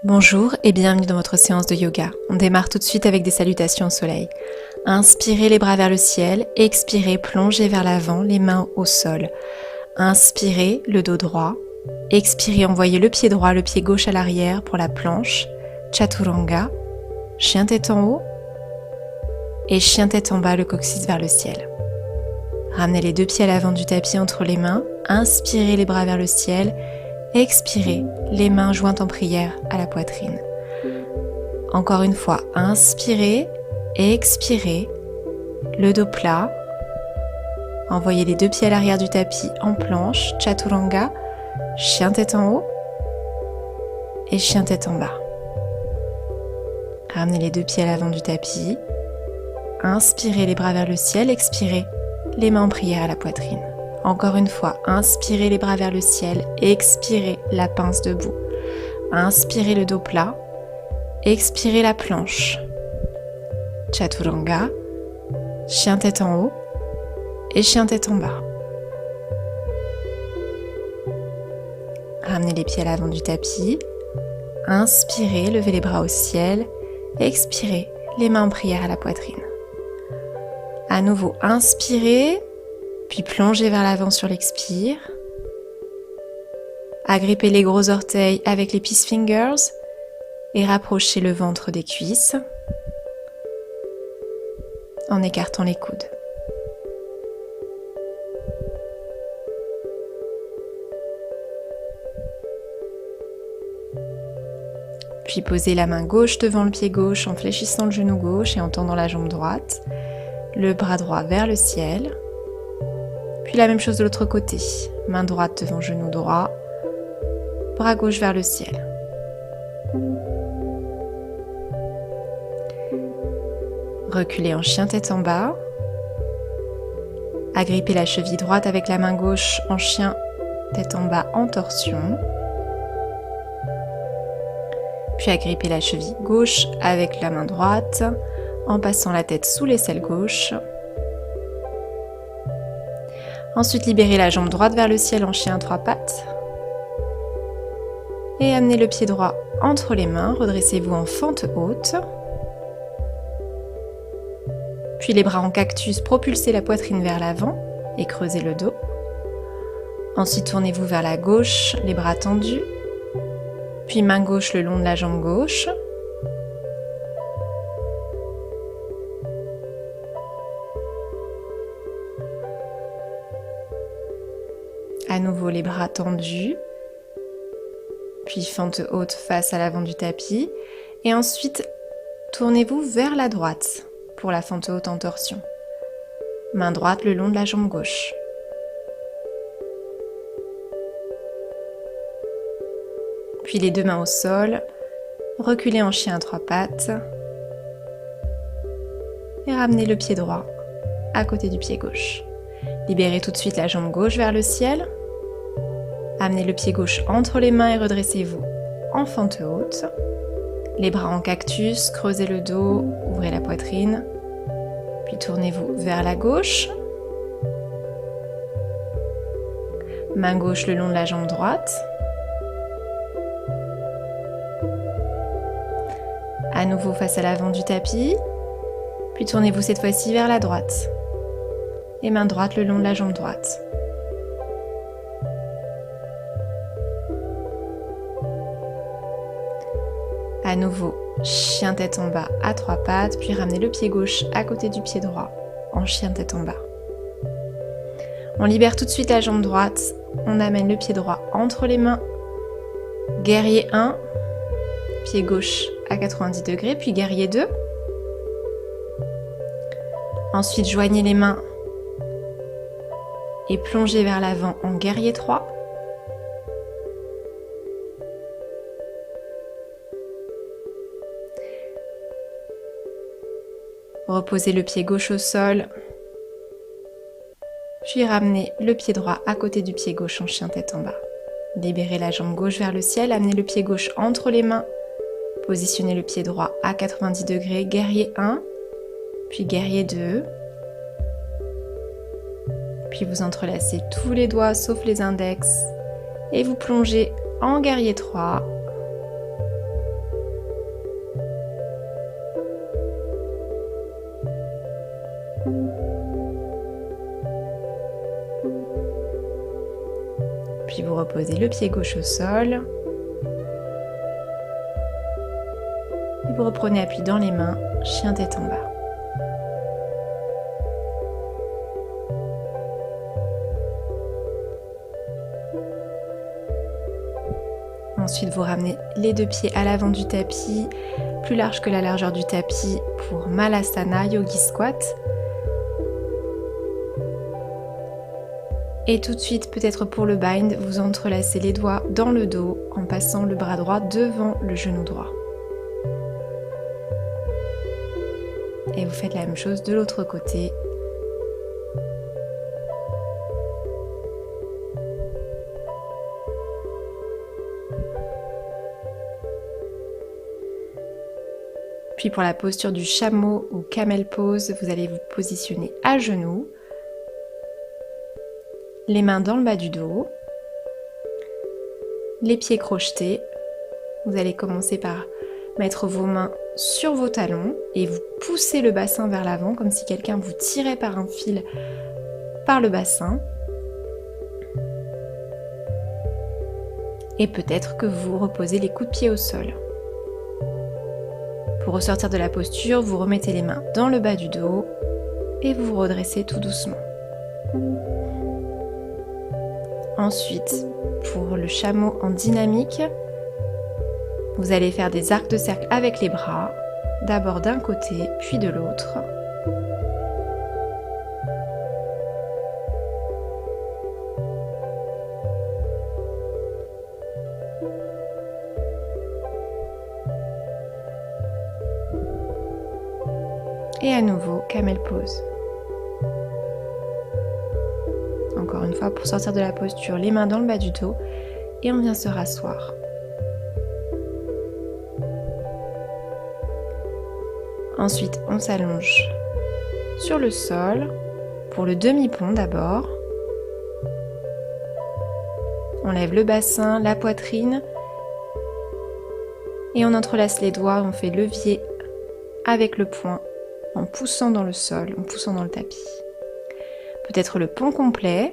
Bonjour et bienvenue dans votre séance de yoga. On démarre tout de suite avec des salutations au soleil. Inspirez les bras vers le ciel, expirez, plongez vers l'avant, les mains au sol. Inspirez, le dos droit. Expirez, envoyez le pied droit, le pied gauche à l'arrière pour la planche. Chaturanga, chien tête en haut. Et chien tête en bas, le coccyx vers le ciel. Ramenez les deux pieds à l'avant du tapis entre les mains. Inspirez les bras vers le ciel. Expirez, les mains jointes en prière à la poitrine. Encore une fois, inspirez, expirez, le dos plat. Envoyez les deux pieds à l'arrière du tapis en planche, Chaturanga, chien tête en haut et chien tête en bas. Ramenez les deux pieds à l'avant du tapis. Inspirez les bras vers le ciel, expirez, les mains en prière à la poitrine. Encore une fois, inspirez les bras vers le ciel, expirez la pince debout. Inspirez le dos plat, expirez la planche. Chaturanga, chien tête en haut et chien tête en bas. Ramenez les pieds à l'avant du tapis. Inspirez, levez les bras au ciel. Expirez, les mains en prière à la poitrine. À nouveau, inspirez. Puis plongez vers l'avant sur l'expire. Agrippez les gros orteils avec les peace fingers et rapprochez le ventre des cuisses en écartant les coudes. Puis posez la main gauche devant le pied gauche en fléchissant le genou gauche et en tendant la jambe droite, le bras droit vers le ciel. Puis la même chose de l'autre côté, main droite devant genou droit, bras gauche vers le ciel. Reculez en chien tête en bas. Agrippez la cheville droite avec la main gauche en chien tête en bas en torsion. Puis agrippez la cheville gauche avec la main droite en passant la tête sous l'aisselle gauche. Ensuite, libérez la jambe droite vers le ciel en chien à trois pattes. Et amenez le pied droit entre les mains, redressez-vous en fente haute. Puis les bras en cactus, propulsez la poitrine vers l'avant et creusez le dos. Ensuite, tournez-vous vers la gauche, les bras tendus. Puis main gauche le long de la jambe gauche. À nouveau les bras tendus, puis fente haute face à l'avant du tapis. Et ensuite, tournez-vous vers la droite pour la fente haute en torsion. Main droite le long de la jambe gauche. Puis les deux mains au sol, reculez en chien à trois pattes. Et ramenez le pied droit à côté du pied gauche. Libérez tout de suite la jambe gauche vers le ciel. Amenez le pied gauche entre les mains et redressez-vous en fente haute. Les bras en cactus, creusez le dos, ouvrez la poitrine. Puis tournez-vous vers la gauche. Main gauche le long de la jambe droite. À nouveau face à l'avant du tapis. Puis tournez-vous cette fois-ci vers la droite. Et main droite le long de la jambe droite. À nouveau, chien tête en bas à trois pattes, puis ramenez le pied gauche à côté du pied droit en chien tête en bas. On libère tout de suite la jambe droite, on amène le pied droit entre les mains. Guerrier 1, pied gauche à 90 degrés, puis guerrier 2. Ensuite, joignez les mains et plongez vers l'avant en guerrier 3. Reposez le pied gauche au sol, puis ramenez le pied droit à côté du pied gauche en chien tête en bas. Libérez la jambe gauche vers le ciel, amenez le pied gauche entre les mains, positionnez le pied droit à 90 degrés, guerrier 1, puis guerrier 2, puis vous entrelacez tous les doigts sauf les index et vous plongez en guerrier 3. reposez le pied gauche au sol. Et vous reprenez appui dans les mains, chien tête en bas. Ensuite, vous ramenez les deux pieds à l'avant du tapis, plus large que la largeur du tapis pour Malasana, Yogi Squat. Et tout de suite, peut-être pour le bind, vous entrelacez les doigts dans le dos en passant le bras droit devant le genou droit. Et vous faites la même chose de l'autre côté. Puis pour la posture du chameau ou camel pose, vous allez vous positionner à genoux, les mains dans le bas du dos, les pieds crochetés. Vous allez commencer par mettre vos mains sur vos talons et vous poussez le bassin vers l'avant comme si quelqu'un vous tirait par un fil par le bassin. Et peut-être que vous reposez les coups de pied au sol. Pour ressortir de la posture, vous remettez les mains dans le bas du dos et vous vous redressez tout doucement. Ensuite, pour le chameau en dynamique, vous allez faire des arcs de cercle avec les bras, d'abord d'un côté, puis de l'autre. Et à nouveau, camel pose. Encore une fois, pour sortir de la posture, les mains dans le bas du dos et on vient se rasseoir. Ensuite, on s'allonge sur le sol pour le demi-pont d'abord. On lève le bassin, la poitrine et on entrelace les doigts, on fait levier avec le poing en poussant dans le sol, en poussant dans le tapis. Peut-être le pont complet.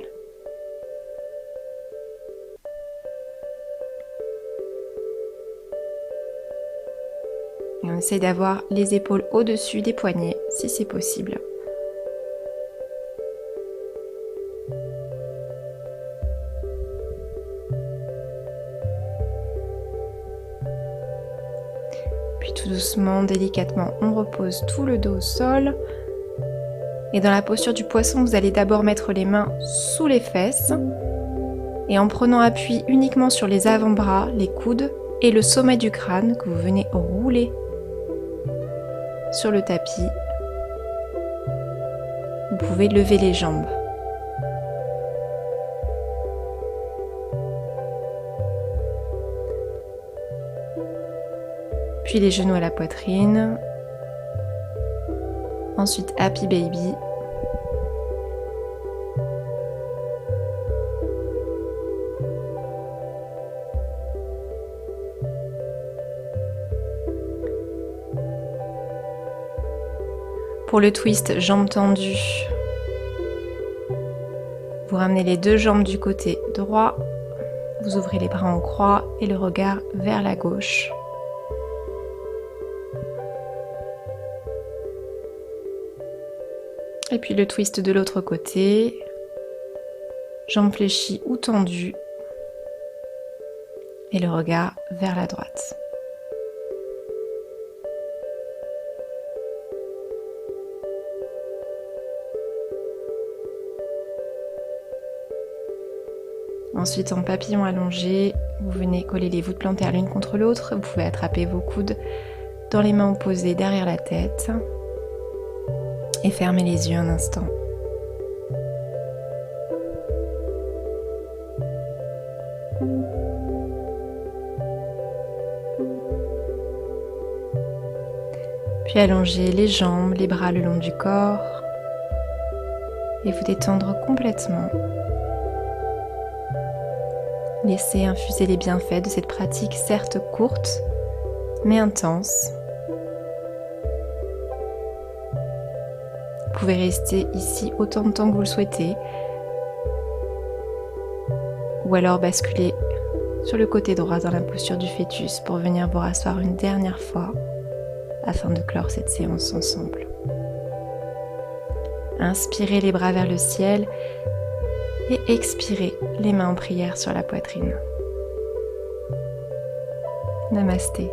Et on essaie d'avoir les épaules au-dessus des poignets, si c'est possible. Puis tout doucement, délicatement, on repose tout le dos au sol. Et dans la posture du poisson, vous allez d'abord mettre les mains sous les fesses. Et en prenant appui uniquement sur les avant-bras, les coudes et le sommet du crâne que vous venez rouler sur le tapis, vous pouvez lever les jambes. Puis les genoux à la poitrine. Ensuite, Happy Baby. Pour le twist, jambes tendues, vous ramenez les deux jambes du côté droit, vous ouvrez les bras en croix et le regard vers la gauche. Et puis le twist de l'autre côté, jambes fléchies ou tendues et le regard vers la droite. Ensuite, en papillon allongé, vous venez coller les voûtes plantaires l'une contre l'autre. Vous pouvez attraper vos coudes dans les mains opposées derrière la tête et fermer les yeux un instant. Puis allongez les jambes, les bras le long du corps et vous détendre complètement. Laissez infuser les bienfaits de cette pratique, certes courte, mais intense. Vous pouvez rester ici autant de temps que vous le souhaitez, ou alors basculez sur le côté droit dans la posture du fœtus pour venir vous rasseoir une dernière fois afin de clore cette séance ensemble. Inspirez les bras vers le ciel et expirez les mains en prière sur la poitrine. Namasté.